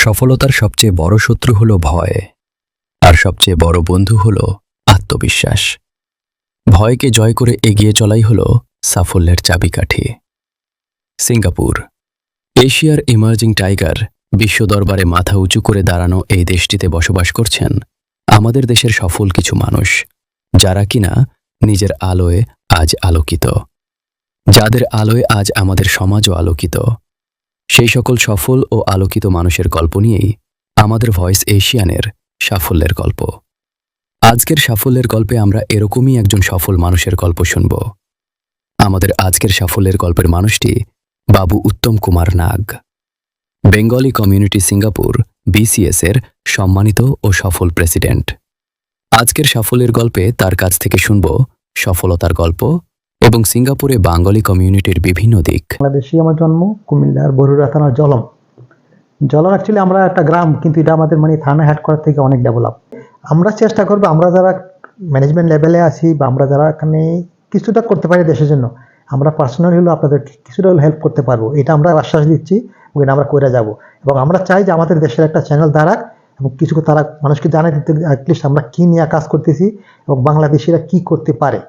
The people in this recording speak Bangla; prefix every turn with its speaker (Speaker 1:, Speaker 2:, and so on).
Speaker 1: সফলতার সবচেয়ে বড় শত্রু হল ভয়, আর সবচেয়ে বড় বন্ধু হল আত্মবিশ্বাস। ভয়কে জয় করে এগিয়ে চলাই হল সাফল্যের চাবিকাঠি। সিঙ্গাপুর, এশিয়ার ইমার্জিং টাইগার, বিশ্ব দরবারে মাথা উঁচু করে দাঁড়ানো এই দেশটিতে বসবাস করছেন আমাদের দেশের সফল কিছু মানুষ, যারা কিনা নিজের আলোয় আজ আলোকিত, যাদের আলোয় আজ আমাদের সমাজও আলোকিত। সেই সকল সফল ও আলোকিত মানুষের গল্প নিয়েই আমাদের ভয়েস এশিয়ানের সাফল্যের গল্প। আজকের সাফল্যের গল্পে আমরা এরকমই একজন সফল মানুষের গল্প শুনব। আমাদের আজকের সাফল্যের গল্পের মানুষটি বাবু উত্তম কুমার নাগ, বেঙ্গলি কমিউনিটি সিঙ্গাপুর BCS এর সম্মানিত ও সফল প্রেসিডেন্ট। আজকের সাফল্যের গল্পে তার কাছ থেকে শুনব সফলতার গল্প এবং সিঙ্গাপুরে বাঙালি কমিউনিটির বিভিন্ন দিক।
Speaker 2: বাংলাদেশে আমার জন্ম, কুমিল্লার বরুড়া থানার জলম। অ্যাকচুয়ালি আমরা একটা গ্রাম, কিন্তু এটা আমাদের থানা হেডকোয়ার্টার থেকে অনেক ডেভেলপ। আমরা চেষ্টা করবো, আমরা যারা ম্যানেজমেন্ট লেভেলে আছি বা আমরা যারা এখানে কিছুটা করতে পারি দেশের জন্য, আমরা পার্সোনালি হলেও আপনাদের কিছুটা হলেও হেল্প করতে পারবো, এটা আমরা আশ্বাস দিচ্ছি। ওখানে আমরা করে যাব এবং আমরা চাই যে আমাদের দেশের একটা চ্যানেল দাঁড়াক এবং কিছু তারা মানুষকে জানাই দিতে, অ্যাটলিস্ট আমরা কী নিয়ে কাজ করতেছি এবং বাংলাদেশিরা কী করতে পারে।